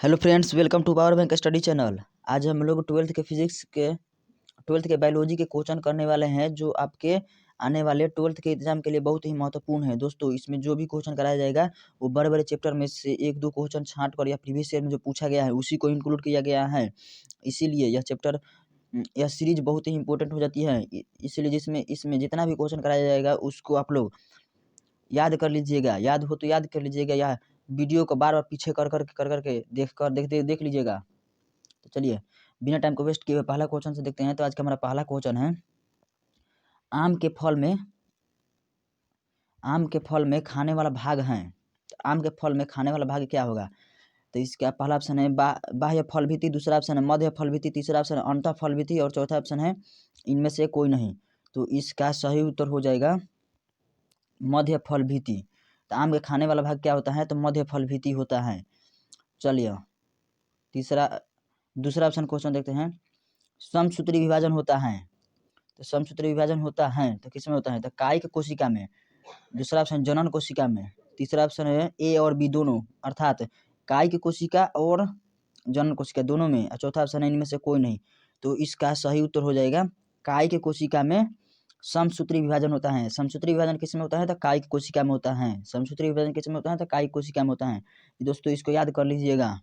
Hello friends, welcome to power bank study channel. आज हम लोग ट्वेल्थ के बायोलॉजी के क्वेश्चन करने वाले हैं, जो आपके आने वाले ट्वेल्थ के एग्जाम के लिए बहुत ही महत्वपूर्ण है। दोस्तों, इसमें जो भी क्वेश्चन कराया जाएगा वो बड़े बड़े चैप्टर में से एक दो क्वेश्चन छांट कर या प्रीवियस ईयर में जो पूछा गया है उसी को इंक्लूड किया गया है। इसीलिए यह सीरीज बहुत ही इंपॉर्टेंट हो जाती है। इसीलिए जिसमें इसमें जितना भी क्वेश्चन कराया जाएगा उसको आप लोग याद कर लीजिएगा, याद हो तो याद कर लीजिएगा, या वीडियो को बार बार पीछे कर करके देख लीजिएगा। तो चलिए, बिना टाइम को वेस्ट किए हुए पहला क्वेश्चन से देखते हैं। तो आज का हमारा पहला क्वेश्चन है, आम के फल में खाने वाला भाग है। तो आम के फल में खाने वाला भाग क्या होगा? तो इसका पहला ऑप्शन है बाह्य फल भित्ति, दूसरा ऑप्शन है मध्य फल भित्ति, तीसरा ऑप्शन है अंतः फल भित्ति और चौथा ऑप्शन है इनमें से कोई नहीं। तो इसका सही उत्तर हो जाएगा मध्य फल भित्ति। तो आम के खाने वाला भाग क्या होता है? तो मध्य फल भित्ति होता है। चलिए, दूसरा ऑप्शन क्वेश्चन देखते हैं, समसूत्री विभाजन होता है। तो समसूत्री विभाजन होता है तो किसमें होता है? तो कायिक कोशिका में। दूसरा ऑप्शन जनन कोशिका में। तीसरा ऑप्शन है ए और बी दोनों, अर्थात कायिक कोशिका और जनन कोशिका दोनों में। और चौथा ऑप्शन है इनमें से कोई नहीं। तो इसका सही उत्तर हो जाएगा कायिक कोशिका में समसूत्री विभाजन होता है। समसूत्री विभाजन किसमें होता है? तो कायिक कोशिका में होता है। समसूत्री विभाजन किसमें होता है? तो कायिक कोशिका में होता है। दोस्तों, इसको याद कर लीजिएगा।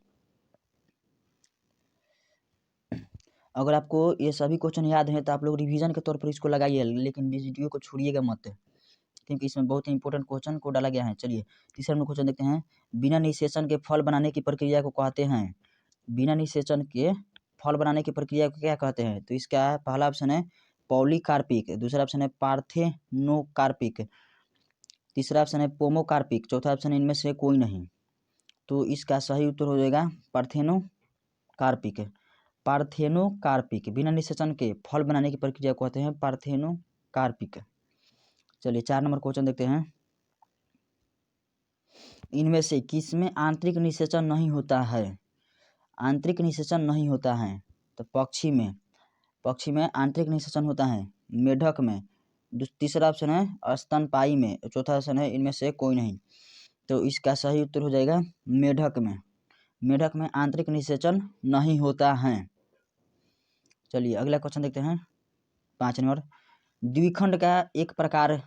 अगर आपको ये सभी क्वेश्चन याद हैं तो आप लोग रिवीजन के तौर पर इसको लगाइए, लेकिन वीडियो को छोड़िएगा मत, क्योंकि इसमें बहुत ही इंपॉर्टेंट क्वेश्चन को डाला गया है। चलिए, तीसरा नंबर क्वेश्चन देखते हैं, बिना निषेचन के फल बनाने की प्रक्रिया को कहते हैं। बिना निषेचन के फल बनाने की प्रक्रिया को क्या कहते हैं? तो इसका पहला ऑप्शन है पॉलीकार्पिक, दूसरा ऑप्शन है पार्थेनोकार्पिक, तीसरा ऑप्शन है पोमोकार्पिक, चौथा ऑप्शन है इनमें से कोई नहीं। तो इसका सही उत्तर हो जाएगा पार्थेनोकार्पिक। पार्थेनोकार्पिक, बिना निषेचन के फल बनाने की प्रक्रिया को कहते हैं पार्थेनोकार्पिक। चलिए, 4 नंबर क्वेश्चन देखते हैं, इनमें से किसमें आंतरिक निषेचन नहीं होता है? आंतरिक निषेचन नहीं होता है। तो पक्षी में आंतरिक निषेचन होता है, मेढक में। तीसरा ऑप्शन है स्तनपायी में, चौथा ऑप्शन है इनमें से कोई नहीं। तो इसका सही उत्तर हो जाएगा मेढक में। मेढक में आंतरिक निषेचन नहीं होता है। चलिए, अगला क्वेश्चन देखते हैं, 5 नंबर, द्विखंड एक प्रकार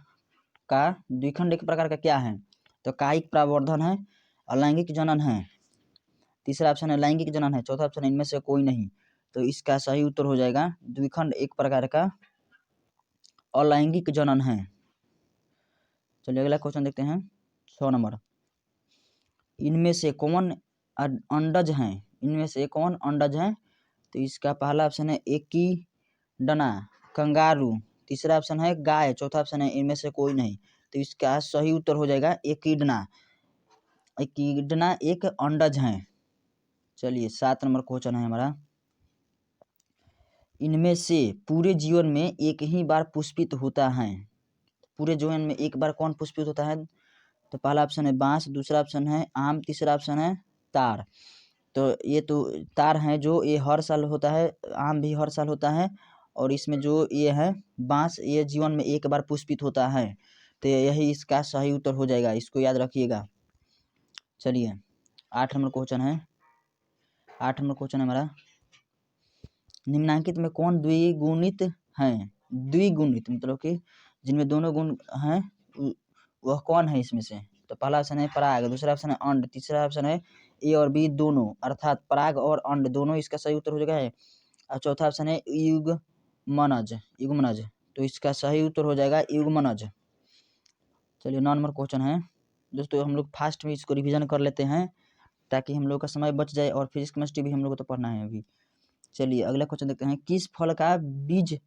का क्या है? तो कायिक प्रवर्धन है, अलैंगिक जनन है, तीसरा ऑप्शन है लैंगिक जनन है, चौथा ऑप्शन है इनमें से कोई नहीं। तो इसका सही उत्तर हो जाएगा द्विखंड एक प्रकार का अलैंगिक जनन है। चलिए, अगला क्वेश्चन देखते हैं, 6 नंबर, इनमें से कौन अंडज हैं? इनमें से कौन अंडज हैं? तो इसका पहला ऑप्शन है एकीडना, कंगारू, तीसरा ऑप्शन है गाय, चौथा ऑप्शन है इनमें से कोई नहीं। तो इसका सही उत्तर हो जाएगा एकीडना। एकीडना एक अंडज है। चलिए, 7 नंबर क्वेश्चन है हमारा, इनमें से पूरे जीवन में एक ही बार पुष्पित होता है। पूरे जीवन में एक बार कौन पुष्पित होता है? तो पहला ऑप्शन है बांस, दूसरा ऑप्शन है आम, तीसरा ऑप्शन है तार। तो ये तो तार है जो ये हर साल होता है, आम भी हर साल होता है, और इसमें जो ये है बांस, ये जीवन में एक बार पुष्पित होता है। तो यही इसका सही उत्तर हो जाएगा, इसको याद रखिएगा। चलिए, 8 नंबर क्वेश्चन है हमारा, निम्नलिखित में कौन द्विगुणित है? द्विगुणित मतलब कि जिनमें दोनों गुण हैं, वह कौन है इसमें से? तो पहला ऑप्शन है पराग, दूसरा ऑप्शन है अंड, तीसरा ऑप्शन है ए और बी दोनों, अर्थात पराग और अंड दोनों इसका सही उत्तर हो जाएगा है। और चौथा ऑप्शन है युग्मनज। तो इसका सही उत्तर हो जाएगा युग्मनज। चलिए, 9 नंबर क्वेश्चन है। दोस्तों, हम लोग फास्ट में इसको रिवीजन कर लेते हैं ताकि हम लोग का समय बच जाए, और फिजिक्स केमिस्ट्री भी हम लोग को तो पढ़ना है अभी। चलिए, अगला क्वेश्चन देखते हैं, किस फल का बीज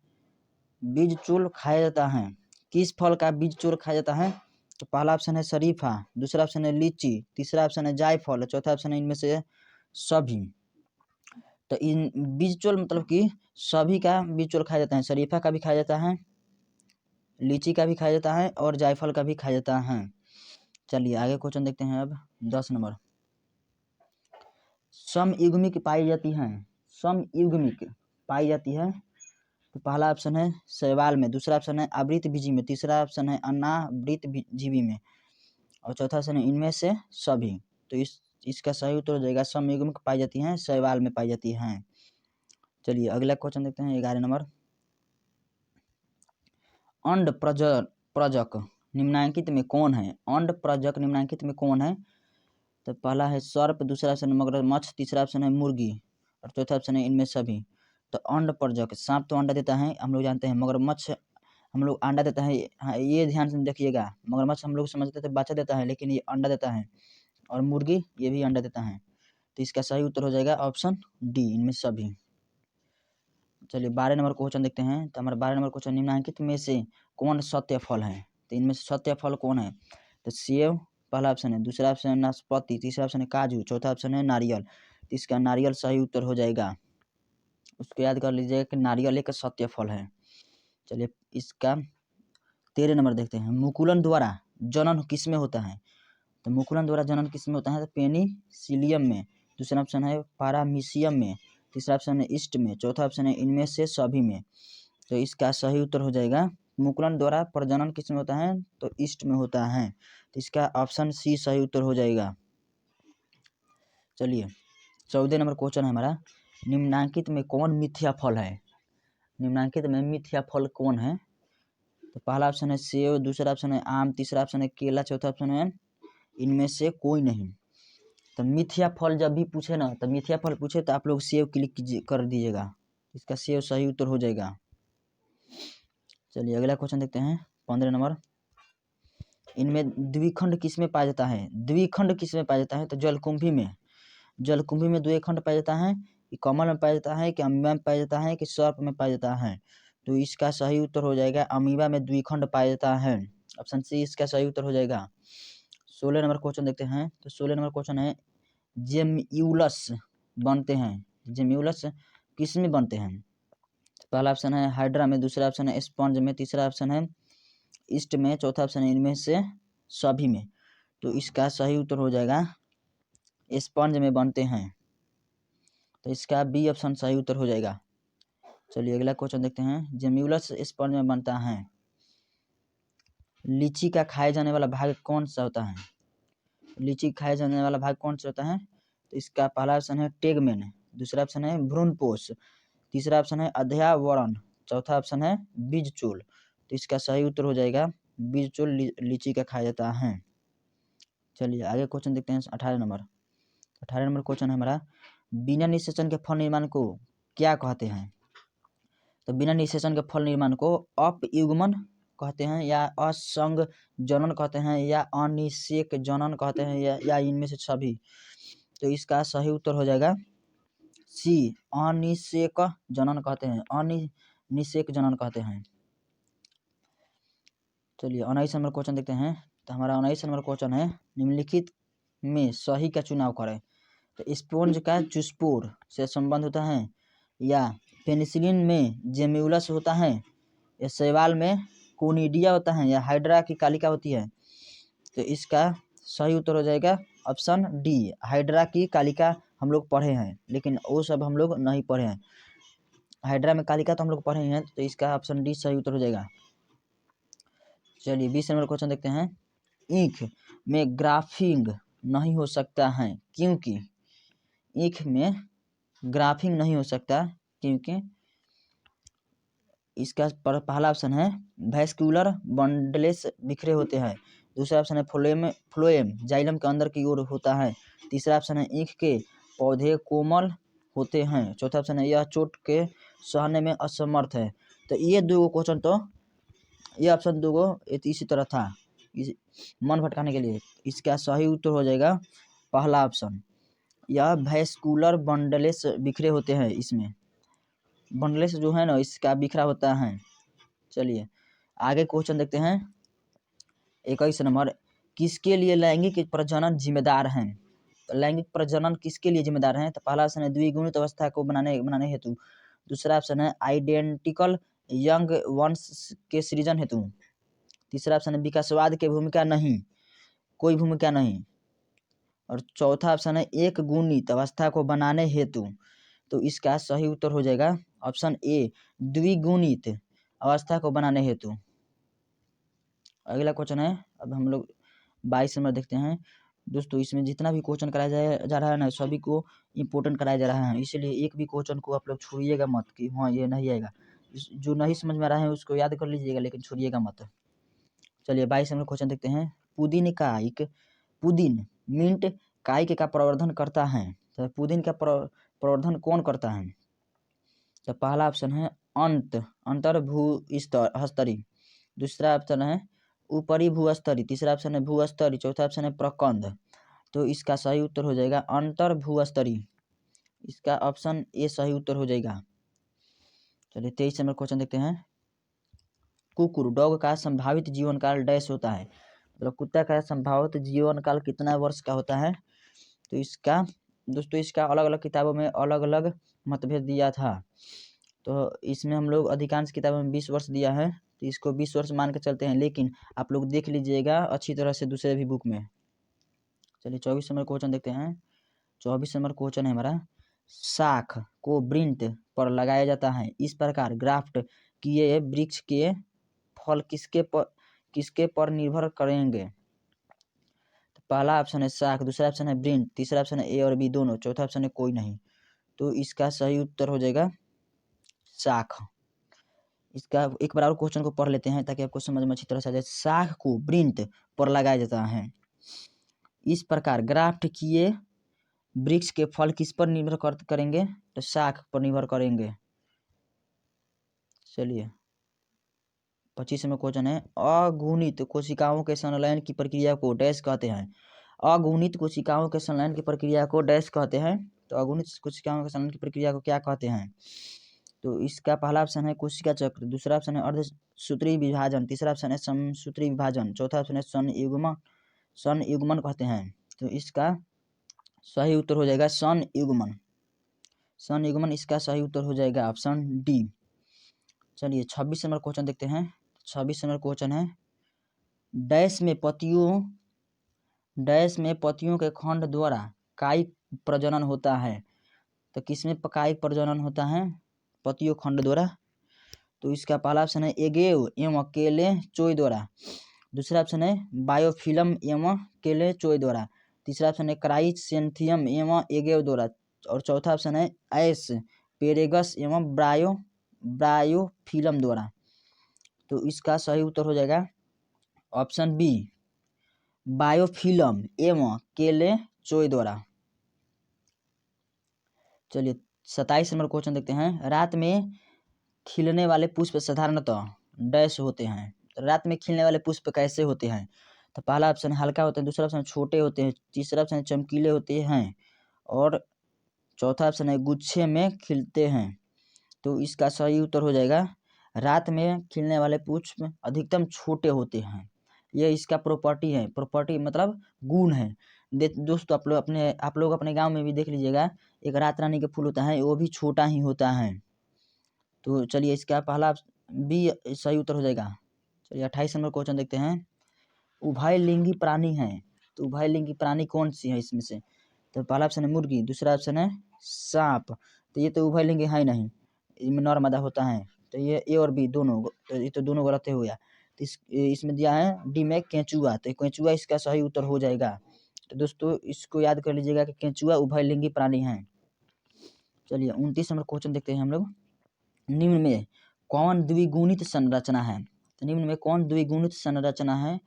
चोल खाया जाता है? किस फल का बीज चोल खाया जाता है? तो पहला ऑप्शन है शरीफा, दूसरा ऑप्शन है लीची, तीसरा ऑप्शन है जायफल, चौथा ऑप्शन है इनमें से सभी। तो इन बीज चोल मतलब कि सभी का बीज चोल खाया जाता है, शरीफा का भी खाया जाता है, लीची का भी खाया जाता है, और जायफल का भी खाया जाता है। चलिए, आगे क्वेश्चन देखते हैं अब, 10 नंबर, समयुग्मिक पाई जाती है। समयुग्मिक पाई जाती है। तो पहला ऑप्शन है शैवाल में, दूसरा ऑप्शन है आवृतबीजी में, तीसरा ऑप्शन है अनावृतजीवी में, और चौथा ऑप्शन है इनमें से सभी। तो इसका सही उत्तर हो जाएगा समयुग्म में पाई जाती हैं, शैवाल में पाई जाती हैं। चलिए अगला क्वेश्चन देखते हैं 11 नंबर। अंड प्रजक निम्नांकित में कौन है? अंड प्रजक निम्नांकित में कौन है? तो पहला है सर्प, दूसरा ऑप्शन है मगरमच्छ, तीसरा ऑप्शन है मुर्गी और चौथा ऑप्शन है इनमें सभी। तो अंड प्रजक, सांप तो अंडा देता है, हम लोग जानते हैं। मगरमच्छ हम लोग अंडा देता है, हाँ ये ध्यान से देखिएगा। मगरमच्छ हम लोग समझते थे बच्चा देता है, लेकिन ये अंडा देता है। और मुर्गी ये भी अंडा देता है। तो इसका सही उत्तर हो जाएगा ऑप्शन डी, इनमें सभी। चलिए 12 नंबर क्वेश्चन देखते हैं। तो हमारा 12 नंबर क्वेश्चन, निम्नलिखित में से कौन सत्य फल है? तो इनमें से सत्य फल कौन है? तो सेब पहला ऑप्शन है, दूसरा ऑप्शन है नाशपाती, तीसरा ऑप्शन है काजू, चौथा ऑप्शन है नारियल। तो इसका नारियल सही उत्तर हो जाएगा। उसको याद कर लीजिएगा कि नारियल एक सत्य फल है। चलिए इसका 13 नंबर देखते हैं। मुकुलन द्वारा जनन किस में होता है? तो मुकुलन द्वारा जनन किस में होता है? तो पेनिसिलियम में, दूसरा ऑप्शन है पारामीशियम में, तीसरा ऑप्शन है ईस्ट में, चौथा ऑप्शन है इनमें से सभी में। तो इसका सही उत्तर हो जाएगा मुकुलन द्वारा प्रजनन किस में होता है? तो ईस्ट में होता है। तो इसका ऑप्शन सी सही उत्तर हो जाएगा। चलिए 14 नंबर क्वेश्चन है हमारा, निम्नांकित में कौन मिथ्या फल है? निम्नांकित में मिथ्या फल कौन है? तो पहला ऑप्शन है सेब, दूसरा ऑप्शन है आम, तीसरा ऑप्शन है केला, चौथा ऑप्शन है इनमें से कोई नहीं। तो मिथ्या फल जब भी पूछे ना, तो मिथ्या फल पूछे तो आप लोग सेव क्लिक कर दीजिएगा। इसका सेव सही उत्तर हो जाएगा। चलिए अगला क्वेश्चन देखते हैं 15 नंबर। इनमें द्विखंड किस में पाया जाता है? द्विखंड किस में पाया जाता है? तो जलकुंभी में। जलकुंभी में द्विखंड पाया जाता है, कि कमल में पाया जाता है, कि अमीबा में पाया जाता है, कि सर्प में पाया जाता है? तो इसका सही उत्तर हो जाएगा अमीबा में द्विखंड पाया जाता है। ऑप्शन सी इसका सही उत्तर हो जाएगा। 16 नंबर क्वेश्चन देखते हैं। तो 16 नंबर क्वेश्चन है, जेम्यूलस बनते हैं, जेम्यूलस किस में बनते हैं? पहला ऑप्शन है हाइड्रा में, दूसरा ऑप्शन है स्पंज में, तीसरा ऑप्शन है ईस्ट में, चौथा ऑप्शन है इनमें से सभी में। तो इसका सही उत्तर हो जाएगा स्पंज में बनते हैं। तो इसका बी ऑप्शन सही उत्तर हो जाएगा। चलिए अगला क्वेश्चन देखते हैं। जेम्यूलस स्पंज में बनता है। लीची का खाए जाने वाला भाग कौन सा होता है? लीची खाए जाने वाला भाग कौन सा होता है? तो इसका पहला ऑप्शन है टेगमेन, दूसरा ऑप्शन है भ्रूणपोष, तीसरा ऑप्शन है अध्यावरण, चौथा ऑप्शन है बीजचूल। तो इसका सही उत्तर हो जाएगा बीजचूल लीची का खाया जाता है। चलिए आगे क्वेश्चन देखते हैं 18 नंबर। 18 नंबर क्वेश्चन है हमारा, बिना निषेचन के फल निर्माण को क्या कहते हैं? तो बिना निषेचन के फल निर्माण को अपयुग्मन कहते हैं, या असंग जनन कहते हैं, या अनिषेक जनन कहते हैं, या इनमें से सभी। तो इसका सही उत्तर हो जाएगा सी, अनिषेक जनन कहते हैं, अनिषेक जनन कहते हैं। चलिए 19 नंबर क्वेश्चन देखते हैं। तो हमारा 19 नंबर क्वेश्चन है, निम्नलिखित में सही का चुनाव करें। तो स्पोंज का चूस्पोर से संबंध होता है, या पेनिसिलिन में जेम्यूलस होता है, या शैवाल में कोनिडिया होता है, या हाइड्रा की कालिका होती है? तो इसका सही उत्तर हो जाएगा ऑप्शन डी, हाइड्रा की कालिका हम लोग पढ़े हैं, लेकिन वो सब हम लोग नहीं पढ़े हैं। हाइड्रा में कालिका तो हम लोग पढ़े हैं, तो इसका ऑप्शन डी सही उत्तर हो जाएगा। चलिए 20 नंबर क्वेश्चन देखते हैं। ईख में ग्राफिंग नहीं हो सकता है क्योंकि? ईख में ग्राफिंग नहीं हो सकता क्योंकि इसका पहला ऑप्शन है वैस्कुलर बंडलेस बिखरे होते हैं, दूसरा ऑप्शन है फ्लोएम जाइलम के अंदर की ओर होता है, तीसरा ऑप्शन है ईख के पौधे कोमल होते हैं, चौथा ऑप्शन है यह चोट के सहने में असमर्थ है। तो ये दो क्वेश्चन, तो ये ऑप्शन दो इसी तरह था, मन भटकाने के लिए। इसका सही उत्तर हो जाएगा पहला ऑप्शन, यह वैस्कुलर बंडलेस बिखरे होते हैं। इसमें बंडलेस जो है ना, इसका बिखरा होता है। चलिए आगे क्वेश्चन देखते हैं 21 नंबर। किसके लिए लैंगिक प्रजनन जिम्मेदार है? तो लैंगिक प्रजनन किसके लिए जिम्मेदार है? तो पहला ऑप्शन है द्विगुणित अवस्था को बनाने हेतु, दूसरा ऑप्शन है आइडेंटिकल यंग वंश के सृजन हेतु, तीसरा ऑप्शन है विकासवाद के भूमिका नहीं, कोई भूमिका नहीं, और चौथा ऑप्शन है एक गुणित अवस्था को बनाने हेतु। तो इसका सही उत्तर हो जाएगा ऑप्शन ए, द्विगुणित अवस्था को बनाने हेतु। अगला क्वेश्चन है, अब हम लोग 22 नंबर देखते हैं। दोस्तों इसमें जितना भी क्वेश्चन कराया जा रहा है ना, सभी को इम्पोर्टेंट कराया जा रहा है, इसीलिए एक भी क्वेश्चन को आप लोग छोड़िएगा मत कि हाँ ये नहीं आएगा। जो नहीं समझ में आ रहा है उसको याद कर लीजिएगा, लेकिन छोड़िएगा मत। चलिए 22 नंबर क्वेश्चन देखते हैं। पुदीन मिंट कायिक का प्रवर्धन करता है, तो पुदीन का प्रवर्धन कौन करता है? तो पहला ऑप्शन है अंतर्भूस्तरी, दूसरा ऑप्शन है ऊपरी भूस्तरी, तीसरा ऑप्शन है भूस्तरी, चौथा ऑप्शन है प्रकंद। तो इसका सही उत्तर हो जाएगा अंतर्भूस्तरी, इसका ऑप्शन ए सही उत्तर हो जाएगा। चलिए 23 नंबर क्वेश्चन देखते हैं। कुकुर डॉग का संभावित जीवन काल डैश होता है, मतलब कुत्ता का संभावित जीवन काल कितना वर्ष का होता है? तो इसका दोस्तों इसका अलग अलग किताबों में अलग अलग मतभेद दिया था, तो इसमें हम लोग अधिकांश किताबों में 20 वर्ष दिया है, तो इसको 20 वर्ष मान के चलते हैं, लेकिन आप लोग देख लीजिएगा अच्छी तरह से दूसरे भी बुक में। चलिए 24 नंबर क्वेश्चन देखते हैं। 24 नंबर क्वेश्चन है हमारा, शाख को वृंत पर लगाया जाता है, इस प्रकार ग्राफ्ट किए वृक्ष के फल किसके पर निर्भर करेंगे? तो पहला ऑप्शन है शाख, दूसरा ऑप्शन है वृंत, तीसरा ऑप्शन है ए और बी दोनों, चौथा ऑप्शन है कोई नहीं। तो इसका सही उत्तर हो जाएगा शाख। इसका एक बार और क्वेश्चन को पढ़ लेते हैं ताकि आपको समझ में अच्छी तरह से आ जाए। शाख को वृंत पर लगाया जाता है, इस प्रकार ग्राफ्ट किए वृक्ष के फल किस पर निर्भर करेंगे? तो शाख पर निर्भर करेंगे। चलिए 25 में क्वेश्चन है, अगुणित कोशिकाओं के संलयन की प्रक्रिया को डैश कहते हैं। अगुणित कोशिकाओं के संलयन की प्रक्रिया को डैश कहते हैं, तो अगुणित कोशिकाओं के संलयन की प्रक्रिया को क्या कहते हैं? तो इसका पहला ऑप्शन है कोशिका चक्र, दूसरा ऑप्शन है अर्धसूत्री विभाजन, तीसरा ऑप्शन है समसूत्री विभाजन, चौथा ऑप्शन है संयुग्मन कहते हैं। तो इसका सही उत्तर हो जाएगा संयुग्मन, इसका सही उत्तर हो जाएगा ऑप्शन डी। चलिए 26 नंबर क्वेश्चन देखते हैं। 26 नंबर क्वेश्चन है, डैश में पतियों के खंड द्वारा कायिक प्रजनन होता है, तो किसमें कायिक प्रजनन होता है? पतियों खंड द्वारा। तो इसका पहला ऑप्शन है एगेव एवं केले चोई द्वारा, दूसरा ऑप्शन है बायोफिल्म एवं केले चोई द्वारा, तीसरा ऑप्शन है क्राइसेंथियम एवं एगेव द्वारा, और चौथा ऑप्शन है एस पेरेगस एवं ब्रायोफिल्म द्वारा। तो इसका सही उत्तर हो जाएगा ऑप्शन बी बायोफिल्म एवं केले चोई द्वारा। चलिए 27 नंबर क्वेश्चन देखते हैं। रात में खिलने वाले पुष्प साधारणतः डैश होते हैं, तो रात में खिलने वाले पुष्प कैसे होते हैं? तो पहला ऑप्शन हल्का होते हैं, दूसरा ऑप्शन छोटे होते हैं, तीसरा ऑप्शन चमकीले होते हैं, और चौथा ऑप्शन है गुच्छे में खिलते हैं। तो इसका सही उत्तर हो जाएगा रात में खिलने वाले पुष्प अधिकतम छोटे होते हैं, ये इसका प्रॉपर्टी है। प्रॉपर्टी मतलब गुण है। दोस्तों आप लोग अपने गांव में भी देख लीजिएगा, एक रात रानी के फूल होता है, वो भी छोटा ही होता है। तो चलिए इसका पहला बी सही उत्तर हो जाएगा। चलिए 28 नंबर क्वेश्चन देखते हैं। उभयलिंगी प्राणी है, तो उभयलिंगी प्राणी कौन सी है इसमें से? तो पहला ऑप्शन है मुर्गी, दूसरा ऑप्शन है सांप, तो ये तो उभयलिंगी है नहीं, इनमें नर मादा होता है, तो ये ए और बी दोनों, तो ये तो दोनों गलत हो गया। तो इसमें दिया है डी में केंचुआ, तो केंचुआ इसका सही उत्तर हो जाएगा। तो दोस्तों इसको याद कर लीजिएगा कि केंचुआ उभयलिंगी प्राणी है। चलिए 29 नंबर क्वेश्चन देखते हैं हम लोग। निम्न में कौन द्विगुणित संरचना है? तो निम्न में कौन द्विगुणित संरचना है?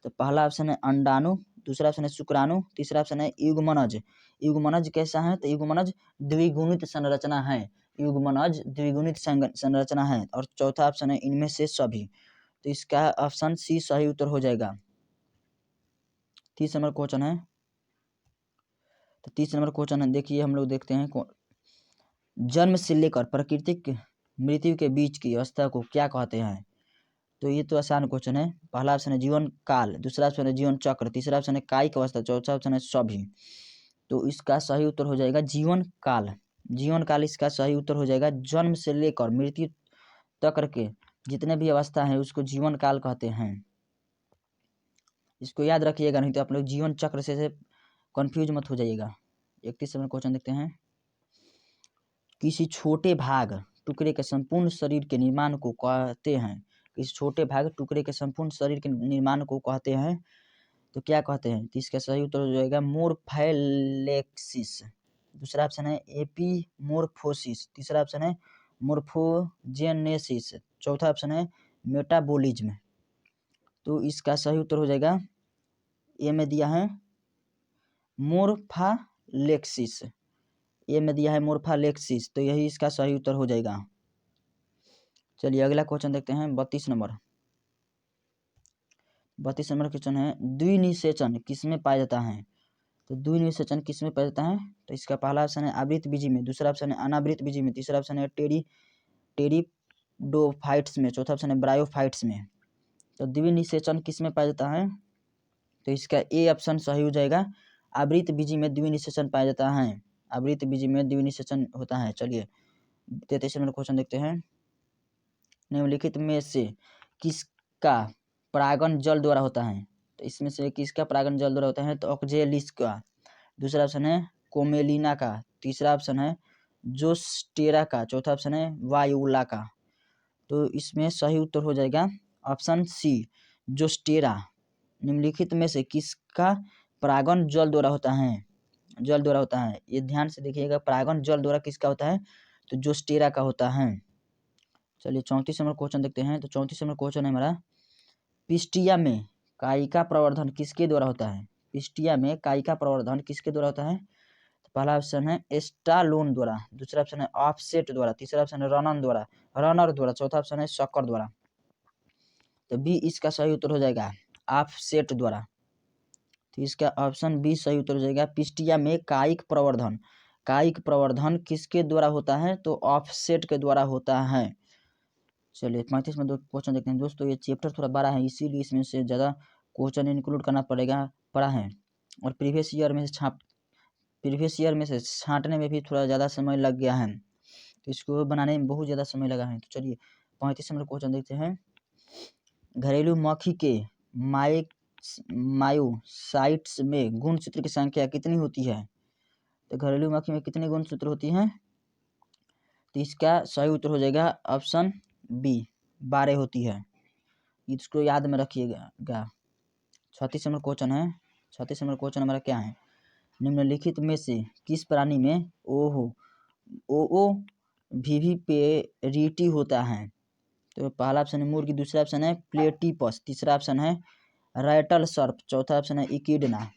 तो पहला ऑप्शन है अंडाणु, दूसरा ऑप्शन है शुक्राणु, तीसरा ऑप्शन है युग्मनज। युग्मनज कैसा है? तो युग्मनज द्विगुणित संरचना है, युग्मनज द्विगुणित संरचना है, और चौथा ऑप्शन है इनमें से सभी। तो इसका ऑप्शन सी सही उत्तर हो जाएगा। 30 नंबर क्वेश्चन है। तो 30 नंबर क्वेश्चन है, देखिए हम लोग देखते हैं, जन्म से लेकर प्राकृतिक मृत्यु के बीच की अवस्था को क्या कहते हैं? तो ये तो आसान क्वेश्चन है। पहला ऑप्शन है जीवन काल, दूसरा ऑप्शन है जीवन चक्र, तीसरा ऑप्शन है कायिक अवस्था, चौथा ऑप्शन है सभी। तो इसका सही उत्तर हो जाएगा जीवन काल। जीवन काल इसका सही उत्तर हो जाएगा। जन्म से लेकर मृत्यु तक के जितने भी अवस्था है उसको जीवन काल कहते हैं। इसको याद रखिएगा, नहीं तो आप लोग जीवन चक्र से कंफ्यूज मत हो जाइएगा। 31 नंबर क्वेश्चन देखते हैं। किसी छोटे भाग टुकड़े के संपूर्ण शरीर के निर्माण को कहते हैं, किसी छोटे भाग टुकड़े के संपूर्ण शरीर के निर्माण को कहते हैं। तो क्या कहते हैं? तो इसका सही उत्तर हो जाएगा मोरफाइलेक्सिस। दूसरा ऑप्शन है एपीमोर्फोसिस। तीसरा ऑप्शन है मोर्फोजेनेसिस। चौथा ऑप्शन है मेटाबॉलिज्म। तो इसका सही उत्तर हो जाएगा, ए में दिया है मोरफालेक्सिस। ए में दिया है मोरफालेक्सिस, तो यही इसका सही उत्तर हो जाएगा। चलिए अगला क्वेश्चन देखते हैं 32 नंबर। 32 नंबर क्वेश्चन है द्विनिषेचन किसमें पाया जाता है? तो द्विनिषेचन किसमें पाया जाता है? तो इसका पहला ऑप्शन है आवृत बीजी में, दूसरा ऑप्शन है अनावृत बीजी में, तीसरा ऑप्शन है टेरिडोफाइट्स में, चौथा ऑप्शन है ब्रायोफाइट्स में। तो द्विनिषेचन किसमें पाया जाता है? तो इसका ए ऑप्शन सही हो जाएगा, आवृत बीजी में द्विनिषेचन पाया जाता है। आवृत बीजी में द्विनिषेचन होता है। चलिए 33 नंबर क्वेश्चन देखते हैं। निम्नलिखित में से किसका परागण जल द्वारा होता है? तो इसमें से किसका परागण जल द्वारा होता है? तो ऑक्जेलिस का। दूसरा ऑप्शन है कोमेलिना का। तीसरा ऑप्शन है जोस्टेरा का। चौथा ऑप्शन है वायुला का। तो इसमें सही उत्तर हो जाएगा ऑप्शन सी जोस्टेरा। निम्नलिखित में से किसका परागण जल द्वारा होता है? जल द्वारा होता है, ये ध्यान से देखिएगा, परागण जल द्वारा किसका होता है? तो जोस्टेरा का होता है। चलिए 34 नंबर क्वेश्चन देखते हैं। तो 34 नंबर क्वेश्चन है हमारा, पिस्टिया में कायिका प्रवर्धन किसके द्वारा होता है? पिस्टिया में कायिका प्रवर्धन किसके द्वारा होता है? तो पहला ऑप्शन है एस्टालोन द्वारा, दूसरा ऑप्शन है ऑफसेट द्वारा, तीसरा ऑप्शन है रनर द्वारा, चौथा ऑप्शन है शक्कर द्वारा। तो बी इसका सही उत्तर हो जाएगा ऑफसेट द्वारा। तो इसका ऑप्शन बी सही उत्तर हो जाएगा, पिस्टिया में कायिक प्रवर्धन किसके द्वारा होता है? तो ऑफसेट के द्वारा होता है। चलिए 35 में दो क्वेश्चन देखते हैं। दोस्तों ये चैप्टर थोड़ा बड़ा है, इसीलिए इसमें से ज़्यादा क्वेश्चन इंक्लूड करना पड़ा है, और प्रीवियस ईयर में से छांटने में भी थोड़ा ज़्यादा समय लग गया है, तो इसको बनाने में बहुत ज़्यादा समय लगा है। तो चलिए 35 नंबर क्वेश्चन देखते हैं। घरेलू मक्खी के मायोसाइट्स में गुणसूत्र की संख्या कितनी होती है? तो घरेलू मक्खी में कितनी गुणसूत्र होती हैं? तो इसका सही उत्तर हो जाएगा ऑप्शन बी 12 होती है। इसको याद में रखिएगा। 36 नंबर क्वेश्चन है। 36 नंबर क्वेश्चन हमारा क्या है? निम्नलिखित में से किस प्राणी में ओओविविपेरिटी होता है? तो पहला ऑप्शन है मुर्गी, दूसरा ऑप्शन है प्लेटिपस, तीसरा ऑप्शन है रैटल सर्प, चौथा ऑप्शन है इकिडना।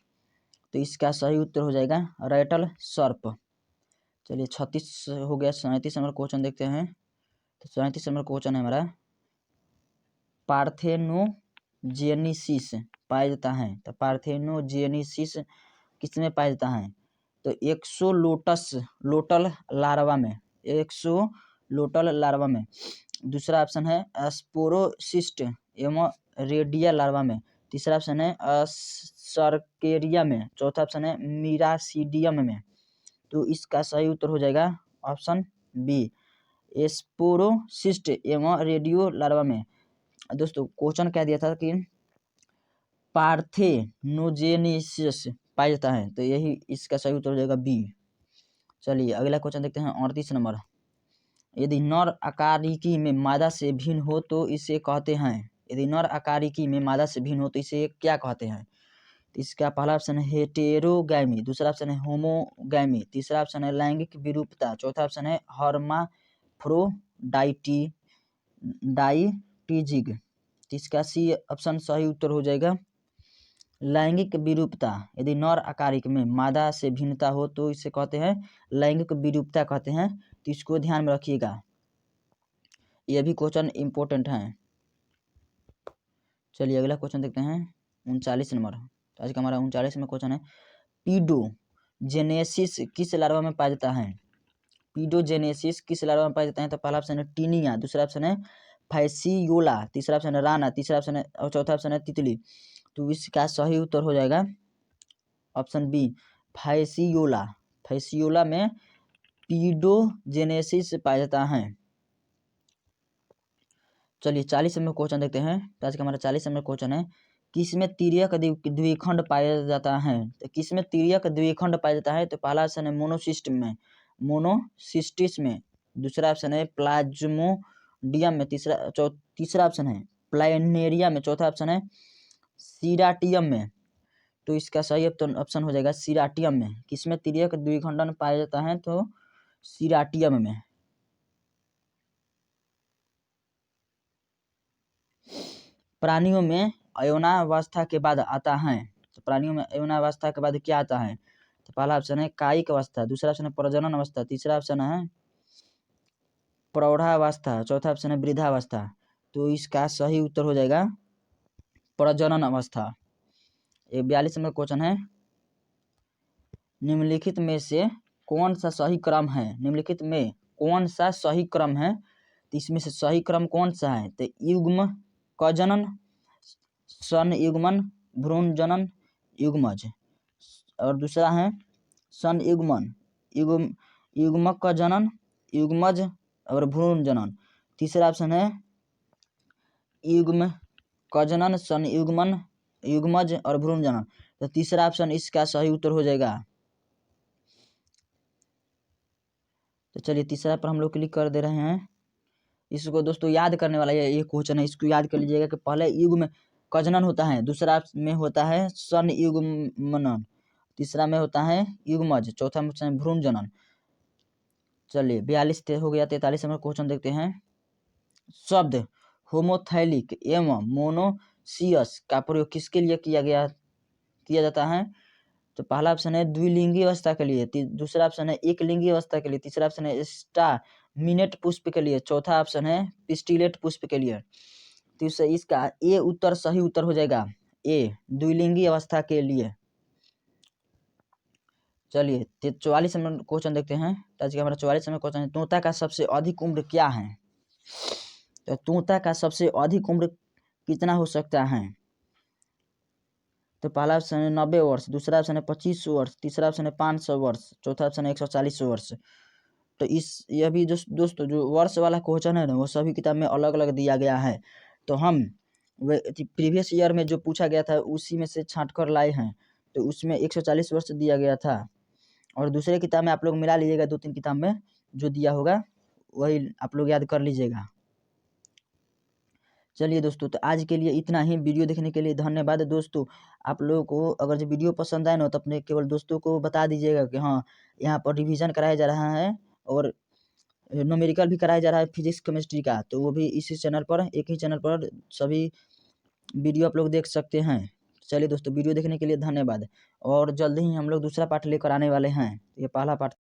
तो इसका सही उत्तर हो जाएगा रैटल सर्प। चलिए 36 हो गया। 37 नंबर क्वेश्चन देखते हैं। तो 37 नंबर क्वेश्चन है हमारा, पार्थेनोजेनेसिस पाया जाता है। तो पार्थेनोजेनेसिस किसमें पाया जाता है? तो एक्सोलोटल लार्वा में, दूसरा ऑप्शन है स्पोरोसिस्ट एवं रेडिया लार्वा में, तीसरा ऑप्शन है सर्केरिया में, चौथा ऑप्शन है मिरासीडियम में। तो इसका सही उत्तर हो जाएगा ऑप्शन बी स्पोरोसिस्ट एवं रेडियो लार्वा में। दोस्तों क्वेश्चन क्या दिया था कि पार्थेनोजेनेसिस पाया जाता है, तो यही इसका सही उत्तर हो जाएगा बी। चलिए अगला क्वेश्चन देखते हैं 38 नंबर। यदि नर आकारिकी में मादा से भिन्न हो तो इसे कहते हैं? यदि नर आकारिकी में मादा से भिन्न हो तो इसे क्या कहते हैं? तो इसका पहला ऑप्शन है हेटेरोगैमी, दूसरा ऑप्शन है होमोगैमी, तीसरा ऑप्शन है लैंगिक विरूपता, चौथा ऑप्शन है हर्माफ्रोडाइटिजिग। इसका सी ऑप्शन सही उत्तर हो जाएगा लैंगिक विरूपता। यदि नर आकारिक में मादा से भिन्नता हो तो इसे कहते हैं लैंगिक विरूपता कहते हैं। तो इसको ध्यान में रखिएगा, यह भी क्वेश्चन इंपॉर्टेंट है। चलिए अगला क्वेश्चन देखते हैं 39 नंबर। तो आज का हमारा 39 में क्वेश्चन है, पीडोजेनेसिस किस लार्वा में पाया जाता है? पीडोजेनेसिस किस लार्वा में पाया जाता है? तो पहला ऑप्शन है टीनिया, दूसरा ऑप्शन है फैसियोला, तीसरा ऑप्शन है राना, तीसरा ऑप्शन है और चौथा ऑप्शन है तितली। तो इसका सही उत्तर हो जाएगा ऑप्शन बी फैसियोला। फैसियोला में पीडोजेनेसिस पाया जाता है। चलिए 40 नंबर क्वेश्चन देखते हैं। तो आज का हमारा 40 नंबर क्वेश्चन है, किसमें तिर्यक द्विखंड पाया जाता है? तो किसमें तिर्यक द्विखंड पाया जाता है? तो पहला ऑप्शन है मोनोसिस्टिस में, दूसरा ऑप्शन है प्लाज्मोडियम में, तीसरा ऑप्शन है प्लानेरिया में, चौथा ऑप्शन है सीराटियम में। तो इसका सही ऑप्शन हो जाएगा सीराटियम में। किसमें तिर्यक द्विखंडन पाया जाता है? तो सीराटियम में। प्राणियों में अयौनावस्था के बाद आता है, तो प्राणियों में अयौनावस्था के बाद क्या आता है? तो पहला ऑप्शन है कायिक अवस्था, दूसरा ऑप्शन है प्रजनन अवस्था, तीसरा ऑप्शन है प्रौढ़ावस्था, चौथा ऑप्शन है वृद्धावस्था। तो इसका सही उत्तर हो जाएगा प्रजनन अवस्था। 42 नंबर क्वेश्चन है, निम्नलिखित में से कौन सा सही क्रम है? निम्नलिखित में कौन सा सही क्रम है? तो इसमें से सही क्रम कौन सा है? तो युग्म कजनन, संयुग्मन, भ्रूण जनन, युग्मज। और दूसरा है संयुग्मन, युग्मक जनन, युग्मज और भ्रूण जनन। तीसरा ऑप्शन है युग्म कजनन, संयुग्मन, युग्मज और भ्रूण जनन। तो तीसरा ऑप्शन इसका सही उत्तर हो जाएगा। तो चलिए तीसरा पर हम लोग क्लिक कर दे रहे हैं। इसको दोस्तों याद करने वाला ये क्वेश्चन है, इसको याद कर लीजिएगा कि पहले युग्म कजनन होता है, दूसरा में होता है संयुग्मन, तीसरा में होता है युग्मज, चौथा में होता है भ्रूण जनन। चलिए 42 हो गया। 43 नंबर क्वेश्चन देखते हैं। शब्द होमोथैलिक एवं मोनोसियस का प्रयोग किसके लिए किया जाता है? तो पहला ऑप्शन है द्विलिंगी अवस्था के लिए, दूसरा ऑप्शन है एक लिंगी अवस्था के लिए, तीसरा ऑप्शन है स्टामिनेट पुष्प के लिए, चौथा ऑप्शन है पिस्टिलेट पुष्प के लिए। तो इसका ए उत्तर सही उत्तर हो जाएगा, ए द्विलिंगी अवस्था के लिए। चलिए 44 नंबर क्वेश्चन देखते हैं। आज का हमारा 44 नंबर क्वेश्चन है, तोता का सबसे अधिक उम्र क्या है? तो तोता का सबसे अधिक उम्र कितना हो सकता है? तो पहला ऑप्शन है 90 वर्ष, दूसरा ऑप्शन है 25 वर्ष, तीसरा ऑप्शन है 500 वर्ष, चौथा ऑप्शन है 140 वर्ष। तो यह भी दोस्तों जो वर्ष वाला क्वेश्चन है ना, वो सभी किताब में अलग अलग दिया गया है। तो हम प्रीवियस ईयर में जो पूछा गया था उसी में से छांट कर लाए हैं। तो उसमें 140 वर्ष दिया गया था, और दूसरे किताब में आप लोग मिला लीजिएगा, 2-3 किताब में जो दिया होगा वही आप लोग याद कर लीजिएगा। चलिए दोस्तों, तो आज के लिए इतना ही। वीडियो देखने के लिए धन्यवाद दोस्तों। आप लोगों को अगर जो वीडियो पसंद आए ना, तो अपने केवल दोस्तों को बता दीजिएगा कि हाँ यहाँ पर रिवीजन कराया जा रहा है और न्यूमेरिकल भी कराया जा रहा है फिजिक्स केमिस्ट्री का। तो वो भी इसी चैनल पर, एक ही चैनल पर सभी वीडियो आप लोग देख सकते हैं। चलिए दोस्तों, वीडियो देखने के लिए धन्यवाद, और जल्दी ही हम लोग दूसरा पार्ट लेकर आने वाले हैं। ये पहला पार्ट